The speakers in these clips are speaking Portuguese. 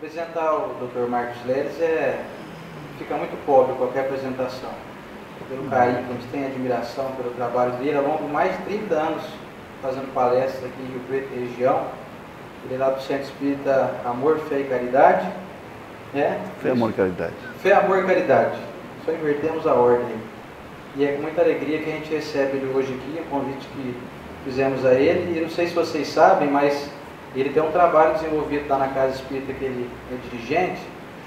Apresentar o Dr. Marcos Leles fica muito pobre qualquer apresentação. Pelo carinho que a gente tem, admiração pelo trabalho dele, ao longo de mais de 30 anos fazendo palestras aqui em Rio Preto e região. Ele é lá do Centro Espírita Amor, Fé e Caridade. Fé, Amor e Caridade. Fé, Amor e Caridade. Só invertemos a ordem. E é com muita alegria que a gente recebe ele hoje aqui, o convite que fizemos a ele. E não sei se vocês sabem, mas ele tem um trabalho desenvolvido lá na Casa Espírita que ele é dirigente.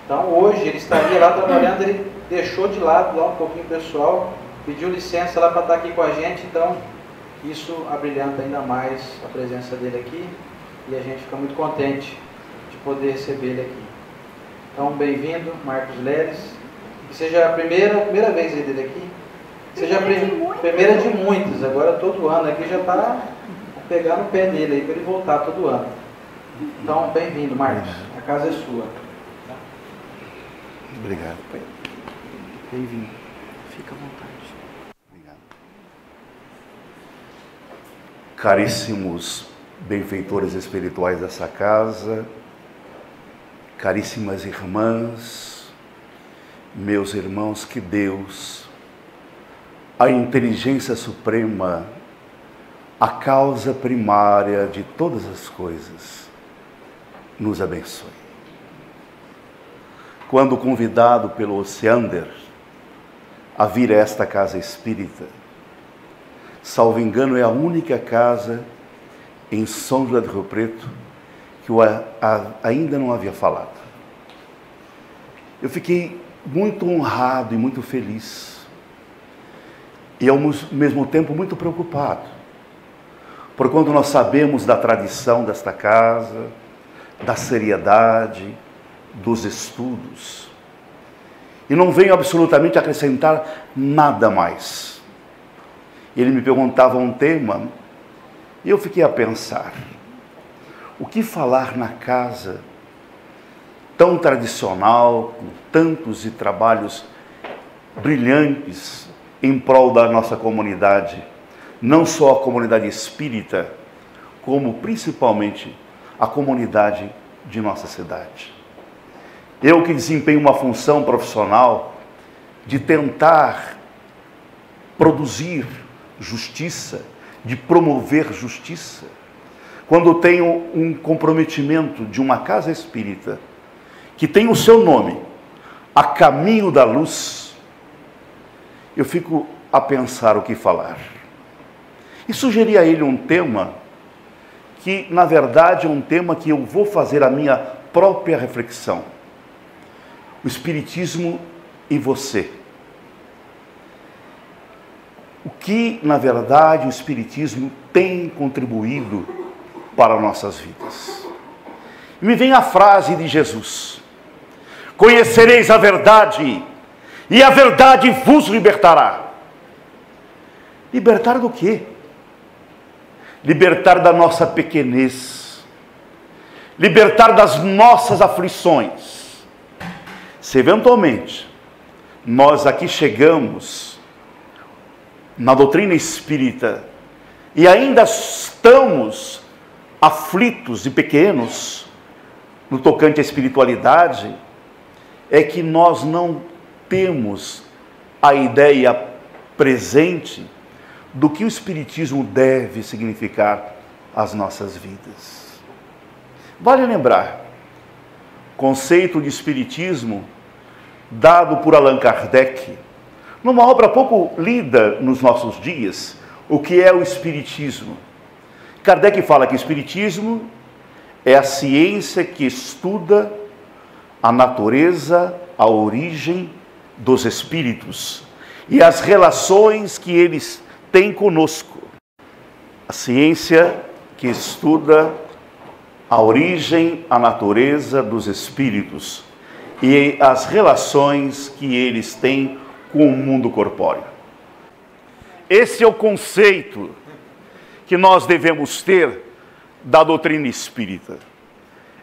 Então hoje ele estaria lá trabalhando, ele deixou de lado lá um pouquinho o pessoal, pediu licença lá para estar aqui com a gente, então isso abrilhanta ainda mais a presença dele aqui e a gente fica muito contente de poder receber ele aqui. Então bem-vindo, Marcos Leles, que seja a primeira vez dele aqui, seja a primeira de muitas, agora todo ano aqui já está pegar no pé dele aí para ele voltar todo ano. Então bem-vindo, Marcos, a casa é sua. Obrigado. Bem-vindo. Fica à vontade. Obrigado. Caríssimos benfeitores espirituais dessa casa, caríssimas irmãs, meus irmãos, que Deus, a inteligência suprema, a causa primária de todas as coisas, nos abençoe. Quando convidado pelo Ociander a vir a esta casa espírita, salvo engano, é a única casa em São José do Rio Preto que eu ainda não havia falado. Eu fiquei muito honrado e muito feliz, e ao mesmo tempo muito preocupado, por quando nós sabemos da tradição desta casa, da seriedade, dos estudos, e não venho absolutamente acrescentar nada mais. Ele me perguntava um tema e eu fiquei a pensar: o que falar na casa tão tradicional, com tantos e trabalhos brilhantes em prol da nossa comunidade, não só a comunidade espírita, como principalmente a comunidade de nossa cidade. Eu que desempenho uma função profissional de tentar produzir justiça, de promover justiça, quando tenho um comprometimento de uma casa espírita que tem o seu nome, A Caminho da Luz, eu fico a pensar o que falar. E sugeri a ele um tema que, na verdade, é um tema que eu vou fazer a minha própria reflexão. O Espiritismo e você. O que, na verdade, o Espiritismo tem contribuído para nossas vidas. E me vem a frase de Jesus: conhecereis a verdade, e a verdade vos libertará. Libertar do quê? Libertar da nossa pequenez, libertar das nossas aflições. Se eventualmente nós aqui chegamos na doutrina espírita e ainda estamos aflitos e pequenos no tocante à espiritualidade, é que nós não temos a ideia presente do que o Espiritismo deve significar às nossas vidas. Vale lembrar, conceito de Espiritismo dado por Allan Kardec, numa obra pouco lida nos nossos dias, o que é o Espiritismo. Kardec fala que o Espiritismo é a ciência que estuda a natureza, a origem dos espíritos e as relações que eles têm conosco. A ciência que estuda a origem, a natureza dos espíritos e as relações que eles têm com o mundo corpóreo. Esse é o conceito que nós devemos ter da doutrina espírita.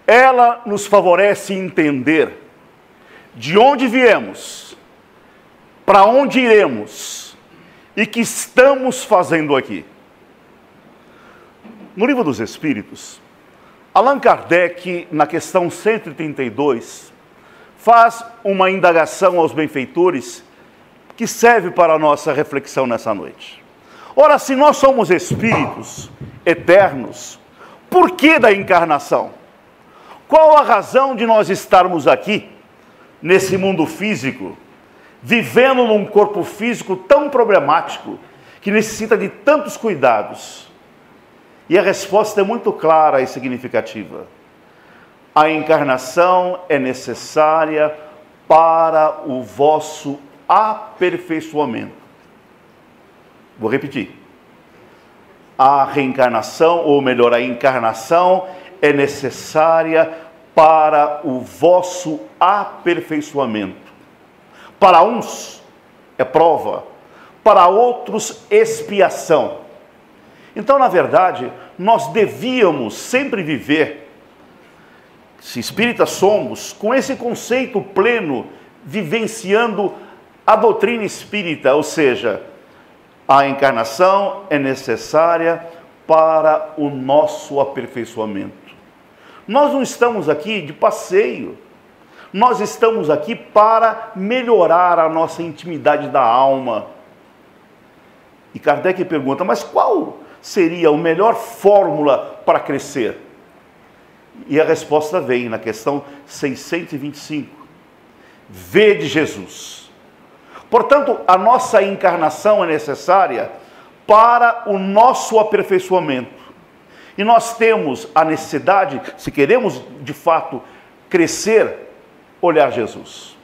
Ela nos favorece entender de onde viemos, para onde iremos e que estamos fazendo aqui. No Livro dos Espíritos, Allan Kardec, na questão 132, faz uma indagação aos benfeitores que serve para a nossa reflexão nessa noite. Ora, se nós somos espíritos eternos, por que da encarnação? Qual a razão de nós estarmos aqui, nesse mundo físico, vivendo num corpo físico tão problemático, que necessita de tantos cuidados? E a resposta é muito clara e significativa. A encarnação é necessária para o vosso aperfeiçoamento. Vou repetir. A reencarnação, ou melhor, a encarnação é necessária para o vosso aperfeiçoamento. Para uns é prova, para outros expiação. Então, na verdade, nós devíamos sempre viver, se espíritas somos, com esse conceito pleno, vivenciando a doutrina espírita, ou seja, a encarnação é necessária para o nosso aperfeiçoamento. Nós não estamos aqui de passeio, nós estamos aqui para melhorar a nossa intimidade da alma. E Kardec pergunta, mas qual seria a melhor fórmula para crescer? E a resposta vem na questão 625. Vede Jesus. Portanto, a nossa encarnação é necessária para o nosso aperfeiçoamento. E nós temos a necessidade, se queremos de fato crescer, olhar Jesus.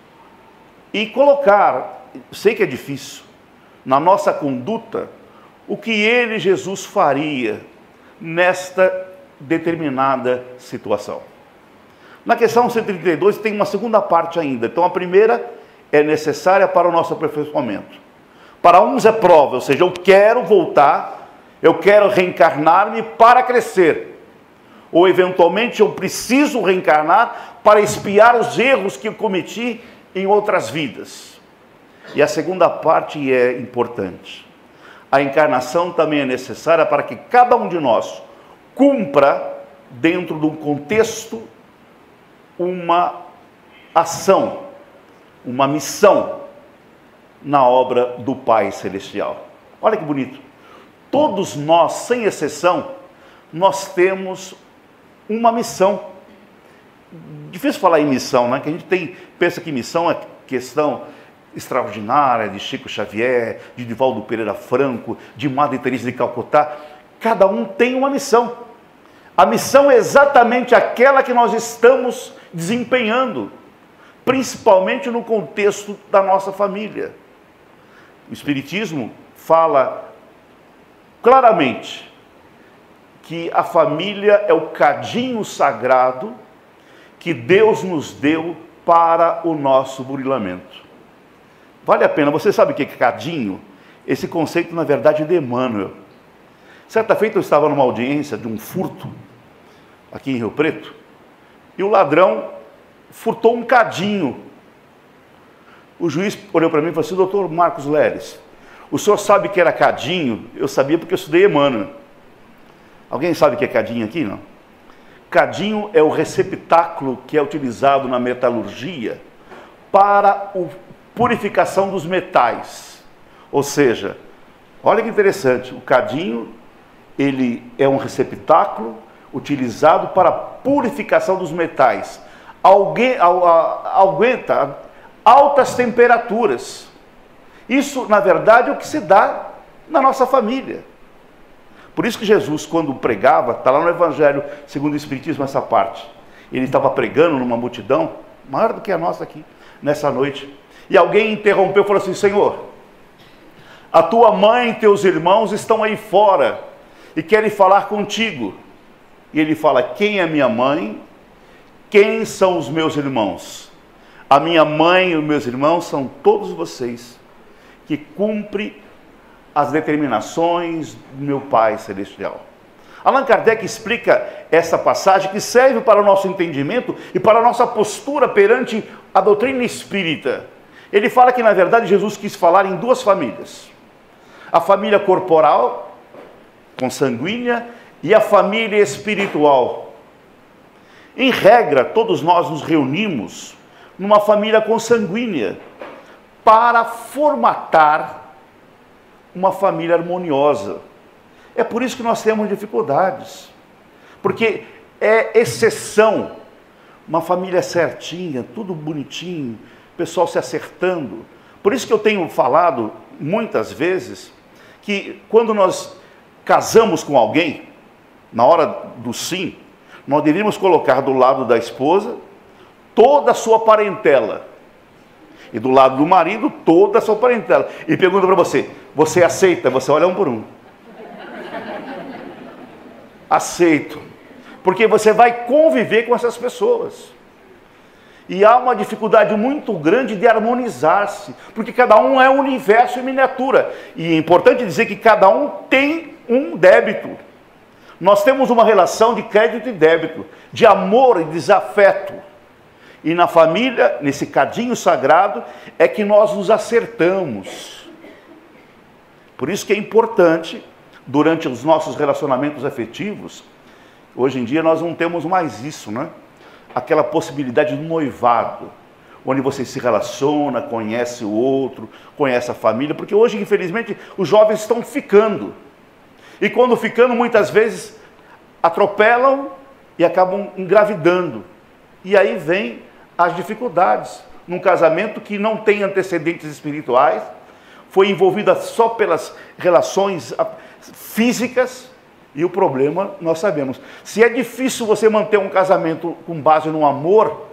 E colocar, sei que é difícil, na nossa conduta, o que ele, Jesus, faria nesta determinada situação. Na questão 132 tem uma segunda parte ainda. Então a primeira é necessária para o nosso aperfeiçoamento. Para uns é prova, ou seja, eu quero voltar, eu quero reencarnar-me para crescer. Ou eventualmente eu preciso reencarnar para expiar os erros que eu cometi em outras vidas. E a segunda parte é importante. A encarnação também é necessária para que cada um de nós cumpra, dentro de um contexto, uma ação, uma missão na obra do Pai Celestial. Olha que bonito. Todos nós, sem exceção, nós temos uma missão. Difícil falar em missão, né? Que a gente pensa que missão é questão extraordinária de Chico Xavier, de Divaldo Pereira Franco, de Madre Teresa de Calcutá. Cada um tem uma missão. A missão é exatamente aquela que nós estamos desempenhando, principalmente no contexto da nossa família. O Espiritismo fala claramente que a família é o cadinho sagrado que Deus nos deu para o nosso burilamento. Vale a pena, você sabe o que é cadinho? Esse conceito, na verdade, é de Emmanuel. Certa feita eu estava numa audiência de um furto, aqui em Rio Preto, e o ladrão furtou um cadinho. O juiz olhou para mim e falou assim, doutor Marcos Leles, o senhor sabe que era cadinho? Eu sabia porque eu estudei Emmanuel. Alguém sabe o que é cadinho aqui, não? Cadinho é o receptáculo que é utilizado na metalurgia para a purificação dos metais. Ou seja, olha que interessante, o cadinho, ele é um receptáculo utilizado para a purificação dos metais. Aguenta altas temperaturas. Isso, na verdade, é o que se dá na nossa família. Por isso que Jesus, quando pregava, está lá no Evangelho, segundo o Espiritismo, essa parte. Ele estava pregando numa multidão, maior do que a nossa aqui, nessa noite. E alguém interrompeu e falou assim, Senhor, a tua mãe e teus irmãos estão aí fora e querem falar contigo. E ele fala, quem é minha mãe? Quem são os meus irmãos? A minha mãe e os meus irmãos são todos vocês que cumprem as determinações do meu Pai Celestial. Allan Kardec explica essa passagem que serve para o nosso entendimento e para a nossa postura perante a doutrina espírita. Ele fala que, na verdade, Jesus quis falar em duas famílias. A família corporal, consanguínea, e a família espiritual. Em regra, todos nós nos reunimos numa família consanguínea para formatar uma família harmoniosa. É por isso que nós temos dificuldades, porque é exceção uma família certinha, tudo bonitinho, pessoal se acertando. Por isso que eu tenho falado muitas vezes que quando nós casamos com alguém, na hora do sim, nós deveríamos colocar do lado da esposa toda a sua parentela e do lado do marido toda a sua parentela. E pergunta para você, você aceita? Você olha um por um. Aceito, porque você vai conviver com essas pessoas. E há uma dificuldade muito grande de harmonizar-se, porque cada um é um universo em miniatura. E é importante dizer que cada um tem um débito. Nós temos uma relação de crédito e débito, de amor e desafeto. E na família, nesse cadinho sagrado, é que nós nos acertamos. Por isso que é importante, durante os nossos relacionamentos afetivos, hoje em dia nós não temos mais isso, né? Aquela possibilidade do noivado, onde você se relaciona, conhece o outro, conhece a família, porque hoje, infelizmente, os jovens estão ficando. E quando ficando, muitas vezes, atropelam e acabam engravidando. E aí vem as dificuldades. Num casamento que não tem antecedentes espirituais, foi envolvida só pelas relações físicas, e o problema nós sabemos. Se é difícil você manter um casamento com base no amor,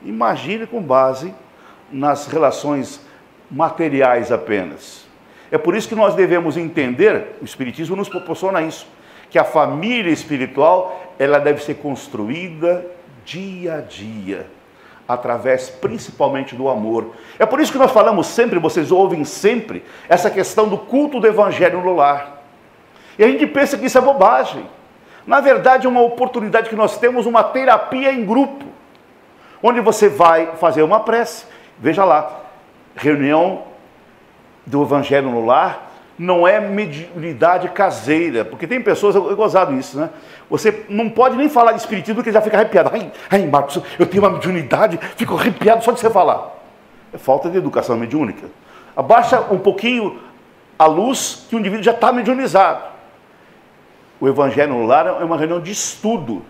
imagine com base nas relações materiais apenas. É por isso que nós devemos entender, o Espiritismo nos proporciona isso, que a família espiritual, ela deve ser construída dia a dia, através principalmente do amor. É por isso que nós falamos sempre, vocês ouvem sempre, essa questão do culto do Evangelho no lar. E a gente pensa que isso é bobagem. Na verdade, é uma oportunidade que nós temos, uma terapia em grupo, onde você vai fazer uma prece. Veja lá, reunião do Evangelho no lar não é mediunidade caseira, porque tem pessoas, eu gozado isso, né? Você não pode nem falar de espiritismo porque já fica arrepiado. Ai, Marcos, eu tenho uma mediunidade, fico arrepiado só de você falar. É falta de educação mediúnica. Abaixa um pouquinho a luz que o indivíduo já está mediunizado. O Evangelho no lar é uma reunião de estudo,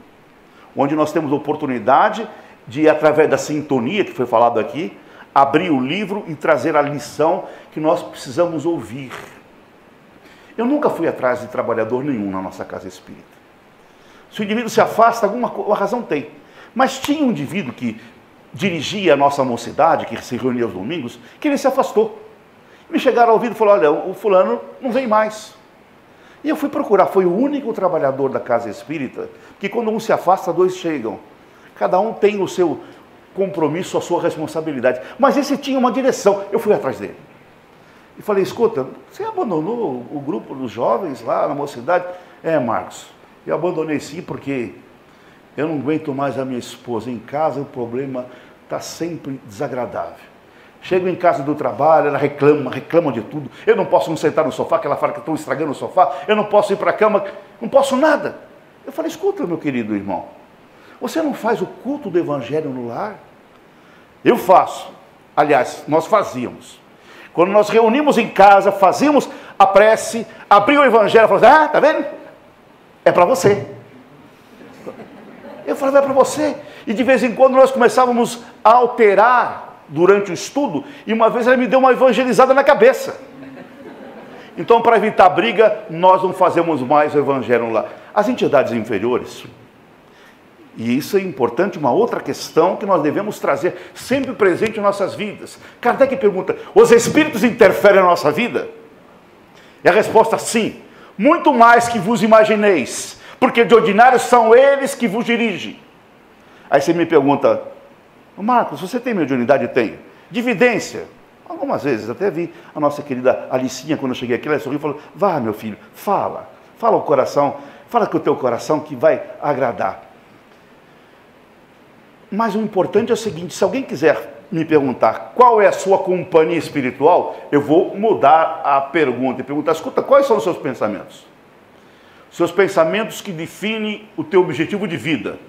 onde nós temos a oportunidade de, através da sintonia que foi falado aqui, abrir o livro e trazer a lição que nós precisamos ouvir. Eu nunca fui atrás de trabalhador nenhum na nossa casa espírita. Se o indivíduo se afasta, alguma razão tem. Mas tinha um indivíduo que dirigia a nossa mocidade, que se reunia aos domingos, que ele se afastou. Me chegaram ao ouvido e falaram, olha, o fulano não vem mais. E eu fui procurar, foi o único trabalhador da casa espírita, que quando um se afasta, dois chegam. Cada um tem o seu compromisso, a sua responsabilidade. Mas esse tinha uma direção, eu fui atrás dele. E falei, escuta, você abandonou o grupo dos jovens lá na mocidade? É, Marcos, eu abandonei sim, porque eu não aguento mais a minha esposa em casa, o problema está sempre desagradável. Chego em casa do trabalho, ela reclama de tudo. Eu não posso me sentar no sofá, que ela fala que estão estragando o sofá. Eu não posso ir para a cama, não posso nada. Eu falei, escuta, meu querido irmão, você não faz o culto do Evangelho no lar? Eu faço. Aliás, nós fazíamos. Quando nós reunimos em casa, fazíamos a prece, abria o Evangelho e falava, tá vendo? É para você. Eu falava, é para você. E de vez em quando nós começávamos a alterar durante o estudo, e uma vez ele me deu uma evangelizada na cabeça. Então, para evitar briga, nós não fazemos mais o Evangelho lá. As entidades inferiores, e isso é importante, uma outra questão que nós devemos trazer sempre presente em nossas vidas. Kardec pergunta, os espíritos interferem na nossa vida? E a resposta, sim. Muito mais que vos imagineis, porque de ordinário são eles que vos dirigem. Aí você me pergunta, Marcos, você tem mediunidade? Tenho. Dividência? Algumas vezes, até vi a nossa querida Alicinha, quando eu cheguei aqui, ela sorriu e falou, vá meu filho, fala o coração, fala com o teu coração que vai agradar. Mas o importante é o seguinte, se alguém quiser me perguntar qual é a sua companhia espiritual, eu vou mudar a pergunta e perguntar, escuta, quais são os seus pensamentos? Seus pensamentos que definem o teu objetivo de vida.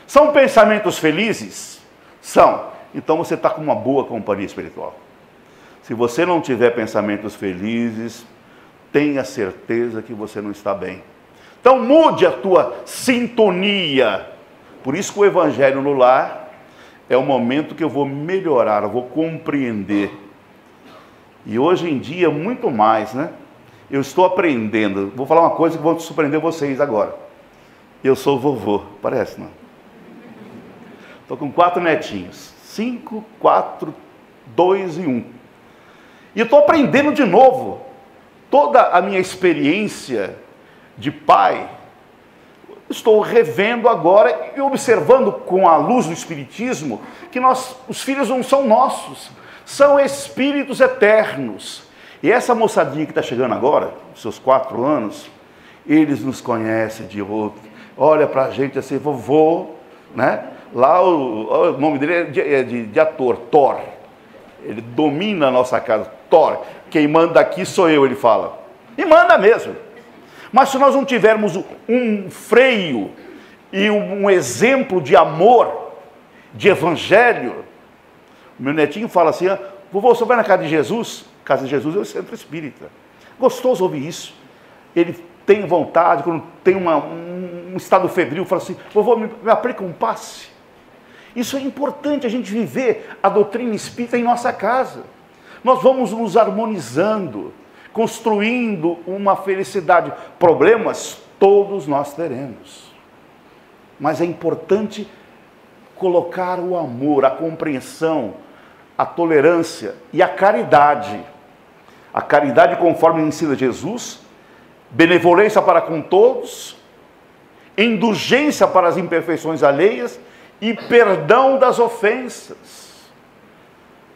São pensamentos felizes? São. Então você está com uma boa companhia espiritual. Se você não tiver pensamentos felizes, tenha certeza que você não está bem. Então mude a tua sintonia. Por isso que o Evangelho no Lar é o momento que eu vou melhorar, eu vou compreender. E hoje em dia, muito mais, né? Eu estou aprendendo. Vou falar uma coisa que vou surpreender vocês agora. Eu sou vovô, parece, não? Estou com 4 netinhos. 5, 4, 2 e 1. E eu estou aprendendo de novo. Toda a minha experiência de pai, estou revendo agora e observando com a luz do Espiritismo que os filhos não são nossos, são espíritos eternos. E essa moçadinha que está chegando agora, seus 4 anos, eles nos conhecem de outro. Olha para a gente assim, vovô, né? Lá o nome dele é de ator, Thor. Ele domina a nossa casa, Thor. Quem manda aqui sou eu, ele fala. E manda mesmo. Mas se nós não tivermos um freio e um exemplo de amor, de evangelho, o meu netinho fala assim, vovô, você vai na casa de Jesus? Casa de Jesus é o centro espírita. Gostoso ouvir isso. Ele tem vontade, quando tem um estado febril, fala assim, vovô, me aplica um passe. Isso é importante, a gente viver a doutrina espírita em nossa casa. Nós vamos nos harmonizando, construindo uma felicidade. Problemas todos nós teremos. Mas é importante colocar o amor, a compreensão, a tolerância e a caridade. A caridade conforme ensina Jesus, benevolência para com todos, indulgência para as imperfeições alheias e perdão das ofensas.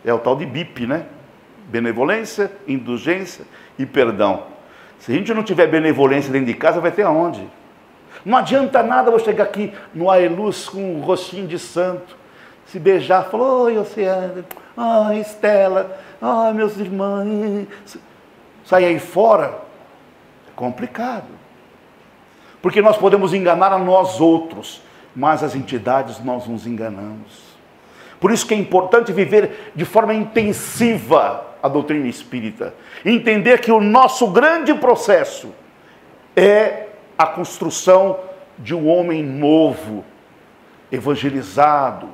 É o tal de BIP, né? Benevolência, indulgência e perdão. Se a gente não tiver benevolência dentro de casa, vai ter aonde? Não adianta nada eu chegar aqui no Aeluz com um rostinho de santo, se beijar, falar, oi, Oceana, ai, Estela, ai, meus irmãos. Sair aí fora é complicado. Porque nós podemos enganar a nós outros, mas as entidades nós nos enganamos. Por isso que é importante viver de forma intensiva a doutrina espírita. Entender que o nosso grande processo é a construção de um homem novo, evangelizado,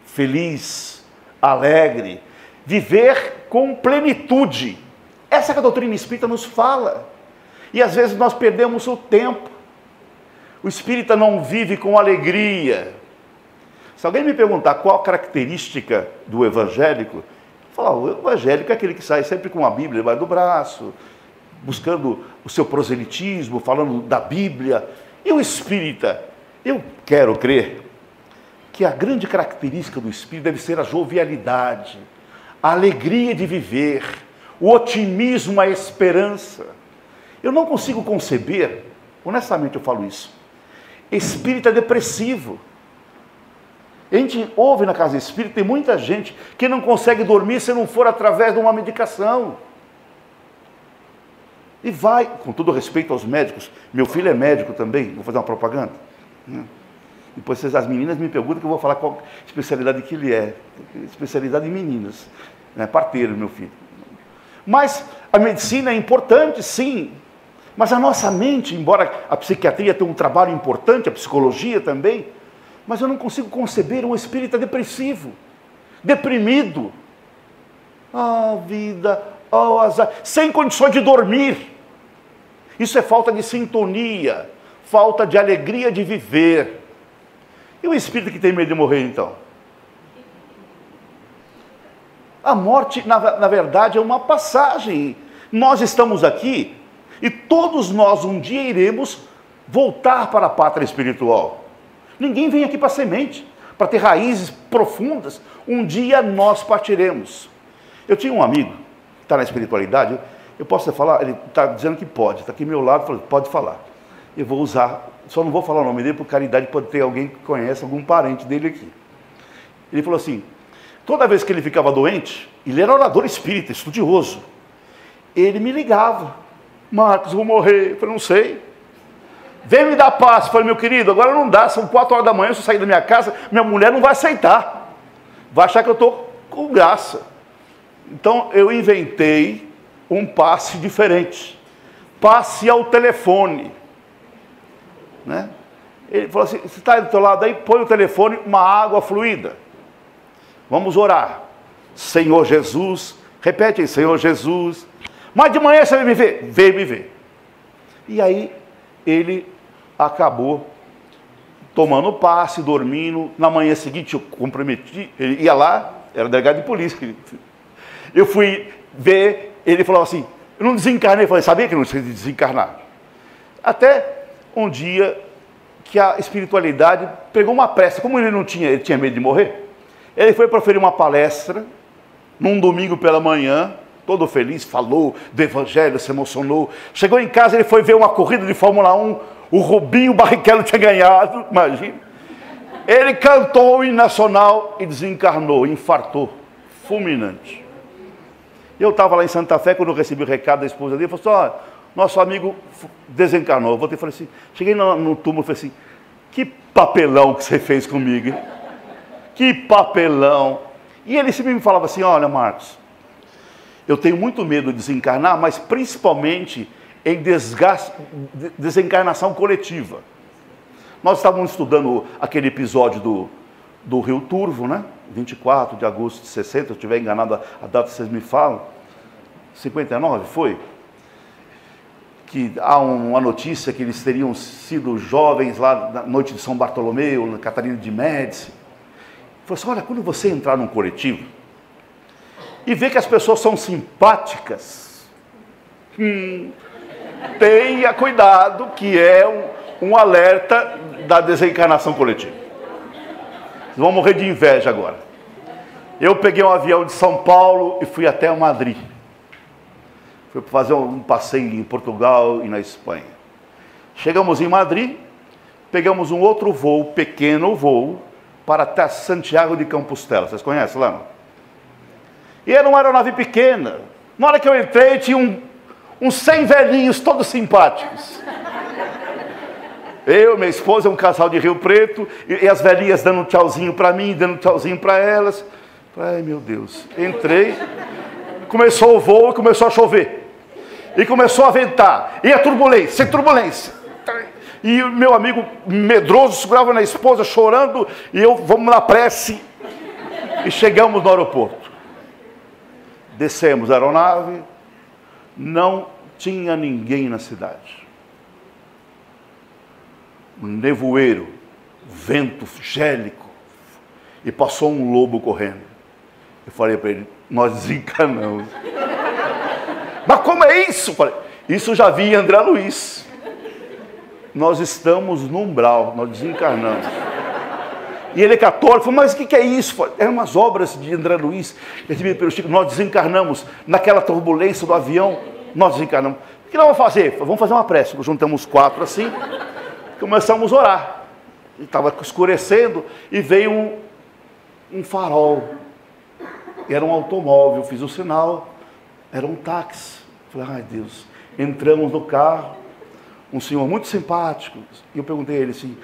feliz, alegre, viver com plenitude. Essa que a doutrina espírita nos fala. E às vezes nós perdemos o tempo. O espírita não vive com alegria. Se alguém me perguntar qual a característica do evangélico, eu falo, o evangélico é aquele que sai sempre com a Bíblia debaixo do braço, buscando o seu proselitismo, falando da Bíblia. E o espírita, eu quero crer que a grande característica do espírito deve ser a jovialidade, a alegria de viver, o otimismo, a esperança. Eu não consigo conceber, honestamente eu falo isso, espírita depressivo. A gente ouve na casa espírita, tem muita gente que não consegue dormir se não for através de uma medicação. E vai, com todo respeito aos médicos, meu filho é médico também, vou fazer uma propaganda. Depois as meninas me perguntam que eu vou falar qual especialidade que ele é. Especialidade em meninas, parteiro, meu filho. Mas a medicina é importante, sim. Mas a nossa mente, embora a psiquiatria tenha um trabalho importante, a psicologia também, mas eu não consigo conceber um espírita depressivo, deprimido. Vida, azar, sem condições de dormir. Isso é falta de sintonia, falta de alegria de viver. E o espírito que tem medo de morrer, então? A morte, na verdade, é uma passagem. Nós estamos aqui e todos nós um dia iremos voltar para a pátria espiritual. Ninguém vem aqui para semente, para ter raízes profundas. Um dia nós partiremos. Eu tinha um amigo, que está na espiritualidade, eu posso falar, ele está dizendo que pode, está aqui ao meu lado, falou, pode falar. Eu vou usar, só não vou falar o nome dele, por caridade pode ter alguém que conhece, algum parente dele aqui. Ele falou assim, toda vez que ele ficava doente, ele era orador espírita, estudioso, ele me ligava, Marcos, vou morrer. Eu falei, não sei. vem me dar paz. Eu falei, meu querido, agora não dá, são 4 horas da manhã, se eu sair da minha casa, minha mulher não vai aceitar. Vai achar que eu estou com graça. Então eu inventei um passe diferente. Passe ao telefone. Né? Ele falou assim, você está do teu lado aí, põe o telefone, uma água fluida. Vamos orar. Senhor Jesus, repete aí, Senhor Jesus. Mas de manhã você vai me ver? Vem me ver. E aí ele acabou tomando passe, dormindo. Na manhã seguinte eu comprometi, ele ia lá, era delegado de polícia. Eu fui ver, ele falou assim, eu não desencarnei. Eu falei, sabia que não tinha de desencarnar? Até um dia que a espiritualidade pegou uma pressa. Como ele tinha medo de morrer, ele foi proferir uma palestra, num domingo pela manhã, todo feliz, falou do evangelho, se emocionou. Chegou em casa, ele foi ver uma corrida de Fórmula 1, o Rubinho Barrichello tinha ganhado, imagina. Ele cantou o hino nacional e desencarnou, infartou, fulminante. Eu estava lá em Santa Fé, quando eu recebi o recado da esposa dele, falou assim, ó, nosso amigo desencarnou. Eu voltei e falei assim, cheguei no túmulo e falei assim, que papelão que você fez comigo, hein? Que papelão. E ele sempre me falava assim, olha Marcos, eu tenho muito medo de desencarnar, mas principalmente em desencarnação coletiva. Nós estávamos estudando aquele episódio do Rio Turvo, né? 24 de agosto de 60, se eu estiver enganado a data vocês me falam, 59 foi? Que há uma notícia que eles teriam sido jovens lá na noite de São Bartolomeu, na Catarina de Médici. Falou assim, olha, quando você entrar num coletivo e ver que as pessoas são simpáticas, tenha cuidado, que é um alerta da desencarnação coletiva. Vocês vão morrer de inveja agora. Eu peguei um avião de São Paulo e fui até Madrid. Fui fazer um passeio em Portugal e na Espanha. Chegamos em Madrid, pegamos um outro voo, pequeno voo, para até Santiago de Compostela. Vocês conhecem lá? Não? E era uma aeronave pequena. Na hora que eu entrei, tinha uns 100 velhinhos, todos simpáticos. Eu, minha esposa, um casal de Rio Preto, e as velhinhas dando um tchauzinho para mim, dando um tchauzinho para elas. Ai, meu Deus. Entrei, começou o voo e começou a chover. E começou a ventar. E a turbulência, sem turbulência. E o meu amigo medroso segurava na esposa, chorando, e eu, vamos na prece. E chegamos no aeroporto. Descemos a aeronave, não tinha ninguém na cidade. Um nevoeiro, vento gélico, e passou um lobo correndo. Eu falei para ele, nós desencarnamos. Mas como é isso? Eu falei, isso eu já vi em André Luiz. Nós estamos no umbral, nós desencarnamos. E ele é católico, falou, mas o que é isso? Falei, eram umas obras de André Luiz, recebidas pelo Chico, nós desencarnamos. Naquela turbulência do avião, nós desencarnamos. O que nós vamos fazer? Falei, vamos fazer uma prece. Nós juntamos 4 assim, começamos a orar. Estava escurecendo e veio um farol. Era um automóvel, fiz o sinal, era um táxi. Falei, ai Deus, entramos no carro, um senhor muito simpático, e eu perguntei a ele assim,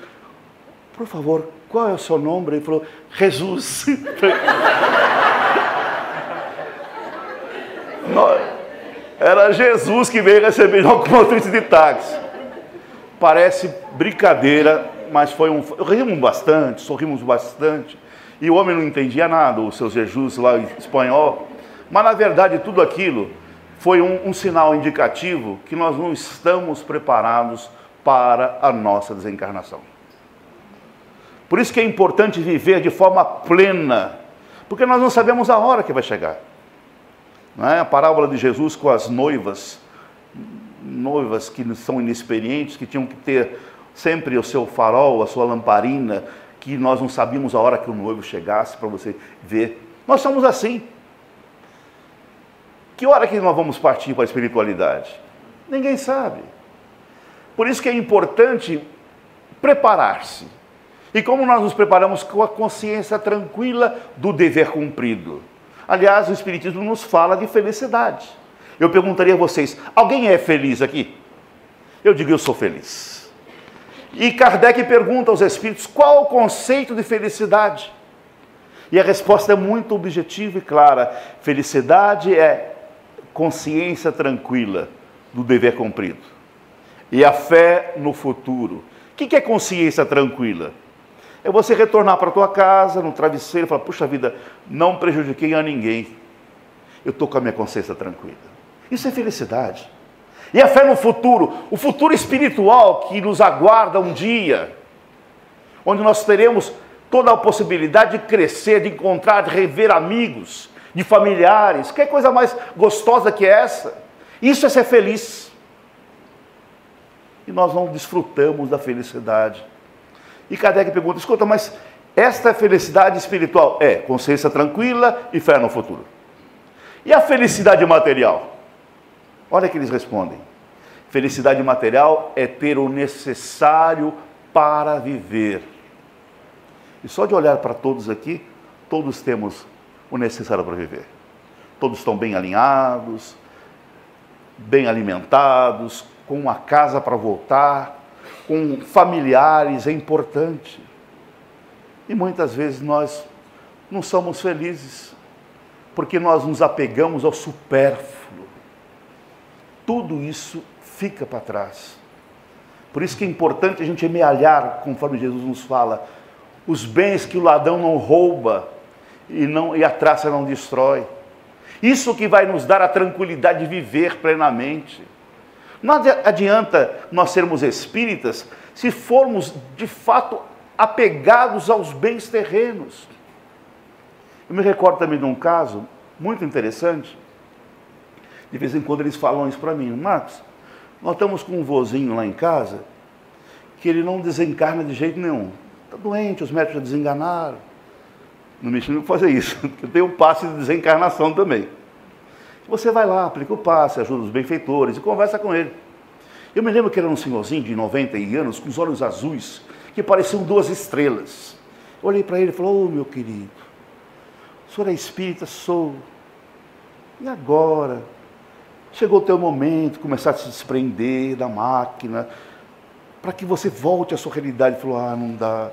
por favor, qual é o seu nome? Ele falou, Jesus. Era Jesus que veio receber o motorista de táxi. Parece brincadeira, mas foi rimos bastante, sorrimos bastante. E o homem não entendia nada, os seus Jesus lá em espanhol. Mas, na verdade, tudo aquilo foi um sinal indicativo que nós não estamos preparados para a nossa desencarnação. Por isso que é importante viver de forma plena, porque nós não sabemos a hora que vai chegar. Não é? A parábola de Jesus com as noivas que são inexperientes, que tinham que ter sempre o seu farol, a sua lamparina, que nós não sabíamos a hora que o noivo chegasse para você ver. Nós somos assim. Que hora que nós vamos partir para a espiritualidade? Ninguém sabe. Por isso que é importante preparar-se. E como nós nos preparamos com a consciência tranquila do dever cumprido? Aliás, o Espiritismo nos fala de felicidade. Eu perguntaria a vocês, alguém é feliz aqui? Eu digo, eu sou feliz. E Kardec pergunta aos espíritos qual o conceito de felicidade. E a resposta é muito objetiva e clara. Felicidade é consciência tranquila do dever cumprido. E a fé no futuro. O que é consciência tranquila? É você retornar para a tua casa, no travesseiro, e falar, puxa vida, não prejudiquei a ninguém. Eu estou com a minha consciência tranquila. Isso é felicidade. E a fé no futuro, o futuro espiritual que nos aguarda um dia, onde nós teremos toda a possibilidade de crescer, de encontrar, de rever amigos, de familiares. Que coisa mais gostosa que essa? Isso é ser feliz. E nós não desfrutamos da felicidade. E Kardec pergunta, escuta, mas esta felicidade espiritual é consciência tranquila e fé no futuro. E a felicidade material? Olha que eles respondem. Felicidade material é ter o necessário para viver. E só de olhar para todos aqui, todos temos o necessário para viver. Todos estão bem alinhados, bem alimentados, com uma casa para voltar, com familiares, é importante. E muitas vezes nós não somos felizes, porque nós nos apegamos ao supérfluo. Tudo isso fica para trás. Por isso que é importante a gente amealhar, conforme Jesus nos fala, os bens que o ladrão não rouba e a traça não destrói. Isso que vai nos dar a tranquilidade de viver plenamente. Não adianta nós sermos espíritas se formos de fato apegados aos bens terrenos. Eu me recordo também de um caso muito interessante. De vez em quando eles falam isso para mim. Marcos, nós estamos com um vozinho lá em casa que ele não desencarna de jeito nenhum. Está doente, os médicos já desenganaram. Não me chama para fazer isso, porque tem um passe de desencarnação também. Você vai lá, aplica o passe, ajuda os benfeitores e conversa com ele. Eu me lembro que era um senhorzinho de 90 anos, com os olhos azuis, que pareciam 2 estrelas. Eu olhei para ele e falei, ô meu querido, o senhor é espírita? Sou. E agora? Chegou o teu momento, começar a se desprender da máquina, para que você volte à sua realidade. Ele falou, não dá.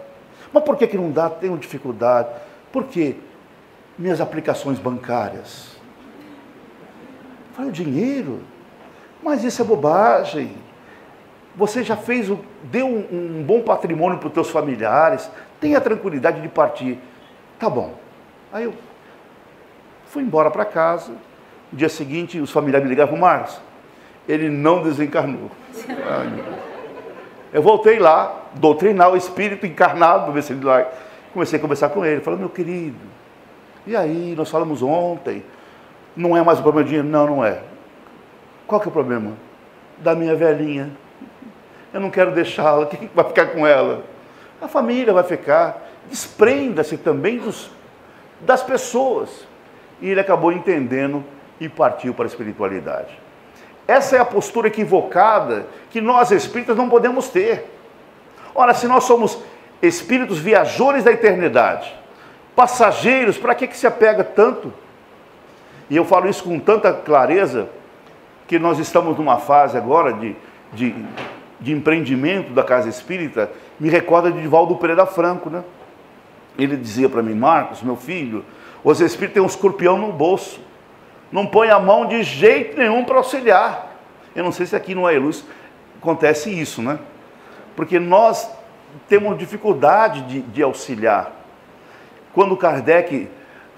Mas por que não dá? Tenho dificuldade. Por quê? Minhas aplicações bancárias. Eu falei, o dinheiro? Mas isso é bobagem. Você já deu um bom patrimônio para os teus familiares, tenha a tranquilidade de partir. Tá bom. Aí eu fui embora para casa. No dia seguinte, os familiares me ligaram, Marcos, ele não desencarnou. Eu voltei lá, doutrinar o espírito encarnado, ver se ele lá. Comecei a conversar com ele, falei, meu querido, e aí, nós falamos ontem, não é mais o problema de dinheiro? Não, não é. Qual que é o problema? Da minha velhinha. Eu não quero deixá-la, quem vai ficar com ela? A família vai ficar. Desprenda-se também das pessoas. E ele acabou entendendo e partiu para a espiritualidade. Essa é a postura equivocada que nós espíritas não podemos ter. Ora, se nós somos espíritos viajores da eternidade, passageiros, para que se apega tanto? E eu falo isso com tanta clareza, que nós estamos numa fase agora de empreendimento da Casa Espírita, me recorda de Divaldo Pereira Franco, né? Ele dizia para mim, Marcos, meu filho, os espíritos têm um escorpião no bolso, não põe a mão de jeito nenhum para auxiliar. Eu não sei se aqui no Ailuz acontece isso, né? Porque nós temos dificuldade de auxiliar. Quando Kardec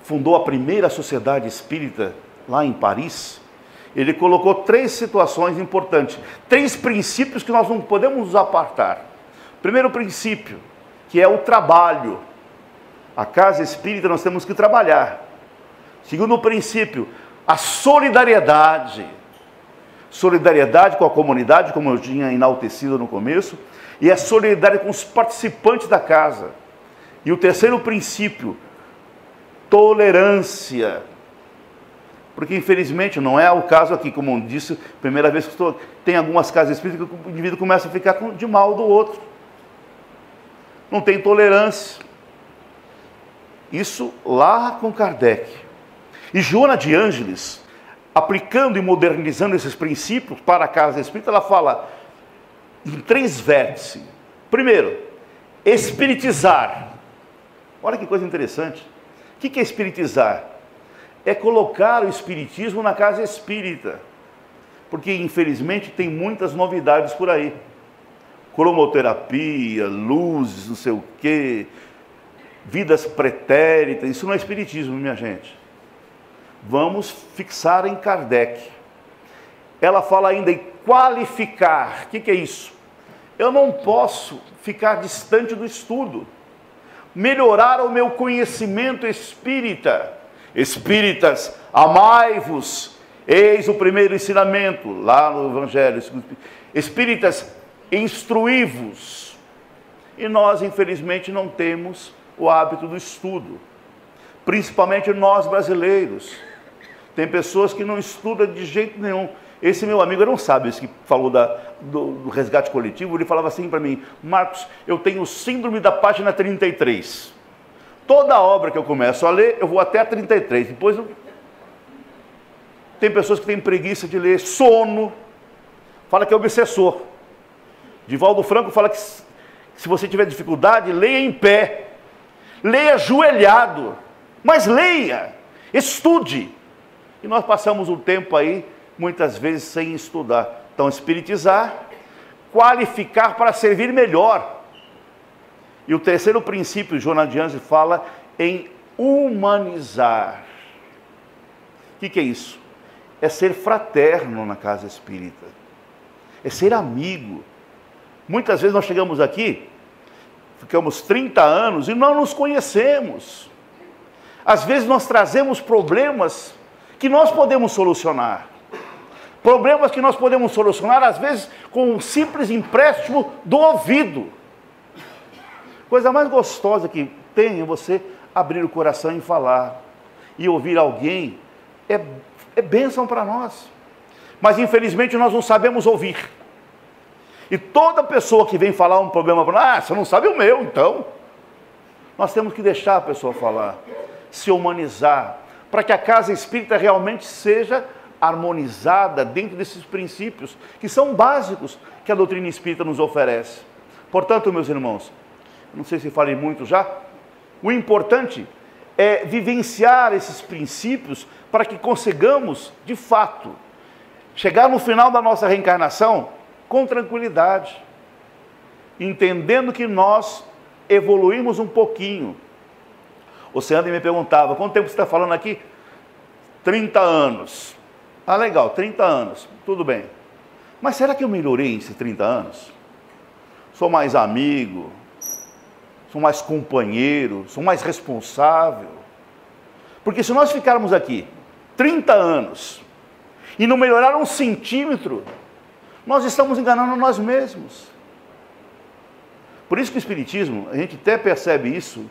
fundou a primeira sociedade espírita lá em Paris, ele colocou 3 situações importantes, 3 princípios que nós não podemos nos apartar. Primeiro princípio, que é o trabalho. A casa espírita nós temos que trabalhar. Segundo princípio, a solidariedade. Solidariedade com a comunidade, como eu tinha enaltecido no começo, e a solidariedade com os participantes da casa. E o terceiro princípio, tolerância. Porque infelizmente não é o caso aqui, como eu disse, primeira vez que estou, tem algumas casas espíritas que o indivíduo começa a ficar de mal do outro. Não tem tolerância. Isso lá com Kardec. E Joana de Ângeles, aplicando e modernizando esses princípios para a casa espírita, ela fala em 3 vértices. Primeiro, espiritizar. Olha que coisa interessante. O que é espiritizar? É colocar o espiritismo na casa espírita. Porque, infelizmente, tem muitas novidades por aí. Cromoterapia, luzes, não sei o quê, vidas pretéritas. Isso não é espiritismo, minha gente. Vamos fixar em Kardec. Ela fala ainda em qualificar. O que é isso? Eu não posso ficar distante do estudo. Melhorar o meu conhecimento espírita. Espíritas, amai-vos. Eis o primeiro ensinamento, lá no Evangelho. Espíritas, instruí-vos. E nós, infelizmente, não temos o hábito do estudo. Principalmente nós brasileiros. Tem pessoas que não estudam de jeito nenhum. Esse meu amigo, eu não sabe, esse que falou do resgate coletivo, ele falava assim para mim: Marcos, eu tenho síndrome da página 33. Toda obra que eu começo a ler, eu vou até a 33. Depois tem pessoas que têm preguiça de ler, sono, fala que é obsessor. Divaldo Franco fala que se você tiver dificuldade, leia em pé, leia ajoelhado, mas leia, estude. E nós passamos um tempo aí, muitas vezes, sem estudar. Então, espiritizar, qualificar para servir melhor. E o terceiro princípio, Joana de Anjos fala em humanizar. O que é isso? É ser fraterno na casa espírita. É ser amigo. Muitas vezes nós chegamos aqui, ficamos 30 anos e não nos conhecemos. Às vezes nós trazemos problemas que nós podemos solucionar. Problemas que nós podemos solucionar, às vezes, com um simples empréstimo do ouvido. Coisa mais gostosa que tem é você abrir o coração e falar. E ouvir alguém é bênção para nós. Mas, infelizmente, nós não sabemos ouvir. E toda pessoa que vem falar um problema para nós, você não sabe o meu, então. Nós temos que deixar a pessoa falar, se humanizar, para que a casa espírita realmente seja harmonizada dentro desses princípios, que são básicos que a doutrina espírita nos oferece. Portanto, meus irmãos, não sei se falei muito já, o importante é vivenciar esses princípios para que consigamos, de fato, chegar no final da nossa reencarnação com tranquilidade, entendendo que nós evoluímos um pouquinho. O Seandro me perguntava: quanto tempo você está falando aqui? 30 anos. Ah, legal, 30 anos, tudo bem. Mas será que eu melhorei nesses 30 anos? Sou mais amigo, sou mais companheiro, sou mais responsável? Porque se nós ficarmos aqui 30 anos e não melhorar um centímetro, nós estamos enganando nós mesmos. Por isso que o Espiritismo, a gente até percebe isso.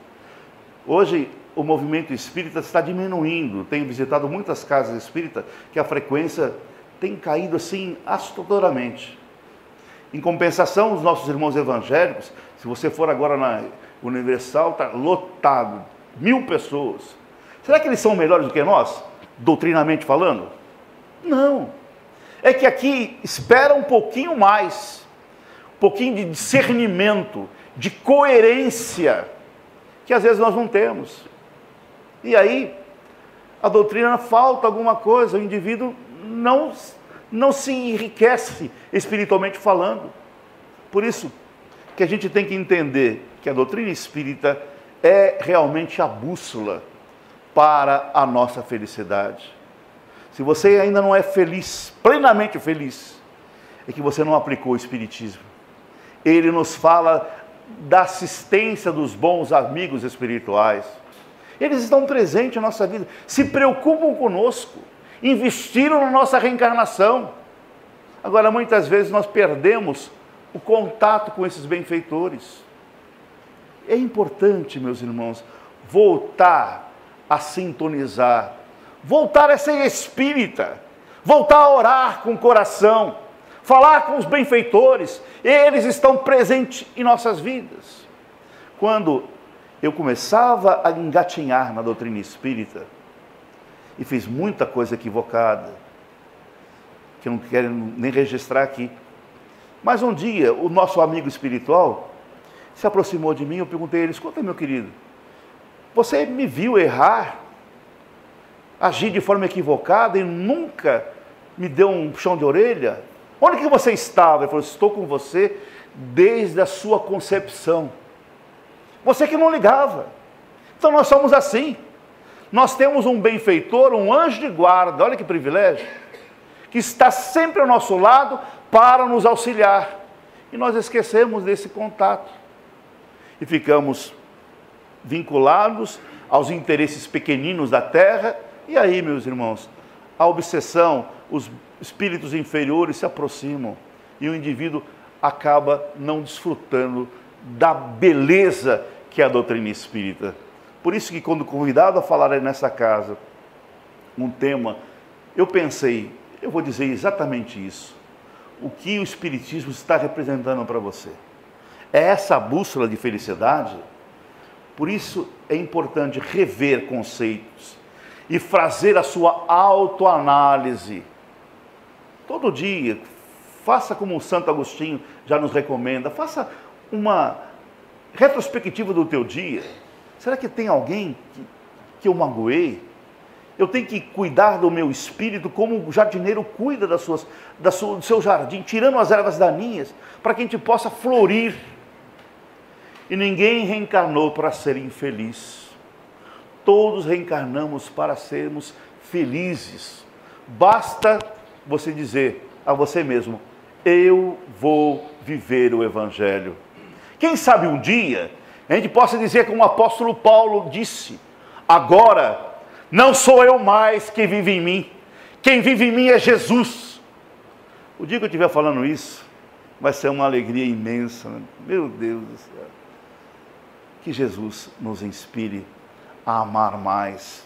Hoje o movimento espírita está diminuindo. Tenho visitado muitas casas espíritas que a frequência tem caído assim assustadoramente. Em compensação, os nossos irmãos evangélicos, se você for agora na Universal, está lotado, 1000 pessoas. Será que eles são melhores do que nós, doutrinamente falando? Não. É que aqui espera um pouquinho mais, um pouquinho de discernimento, de coerência, que às vezes nós não temos. E aí, a doutrina falta alguma coisa, o indivíduo não se enriquece espiritualmente falando. Por isso que a gente tem que entender que a doutrina espírita é realmente a bússola para a nossa felicidade. Se você ainda não é feliz, plenamente feliz, é que você não aplicou o Espiritismo. Ele nos fala da assistência dos bons amigos espirituais. Eles estão presentes na nossa vida, se preocupam conosco, investiram na nossa reencarnação. Agora, muitas vezes nós perdemos o contato com esses benfeitores. É importante, meus irmãos, voltar a sintonizar, voltar a ser espírita, voltar a orar com o coração, falar com os benfeitores. Eles estão presentes em nossas vidas. Quando eu começava a engatinhar na doutrina espírita, e fiz muita coisa equivocada, que eu não quero nem registrar aqui, mas um dia o nosso amigo espiritual se aproximou de mim, eu perguntei a ele, escuta, meu querido, você me viu errar, agir de forma equivocada e nunca me deu um puxão de orelha? Onde que você estava? Ele falou, estou com você desde a sua concepção. Você que não ligava. Então nós somos assim. Nós temos um benfeitor, um anjo de guarda, olha que privilégio, que está sempre ao nosso lado para nos auxiliar. E nós esquecemos desse contato. E ficamos vinculados aos interesses pequeninos da terra. E aí, meus irmãos, a obsessão, os espíritos inferiores se aproximam. E o indivíduo acaba não desfrutando da beleza que é a doutrina espírita. Por isso que quando convidado a falar nessa casa um tema, eu pensei, eu vou dizer exatamente isso. O que o Espiritismo está representando para você? É essa bússola de felicidade? Por isso é importante rever conceitos e fazer a sua autoanálise. Todo dia, faça como o Santo Agostinho já nos recomenda, faça uma retrospectiva do teu dia. Será que tem alguém que eu magoei? Eu tenho que cuidar do meu espírito como o jardineiro cuida do seu jardim, tirando as ervas daninhas, para que a gente possa florir. E ninguém reencarnou para ser infeliz. Todos reencarnamos para sermos felizes. Basta você dizer a você mesmo, eu vou viver o Evangelho. Quem sabe um dia a gente possa dizer como o apóstolo Paulo disse, agora não sou eu mais quem vive em mim, quem vive em mim é Jesus. O dia que eu estiver falando isso, vai ser uma alegria imensa, né? Meu Deus do céu. Que Jesus nos inspire a amar mais,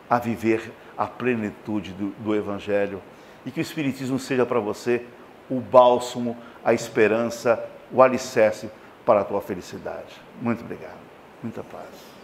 a viver a plenitude do Evangelho, e que o Espiritismo seja para você o bálsamo, a esperança, o alicerce para a tua felicidade. Muito obrigado. Muita paz.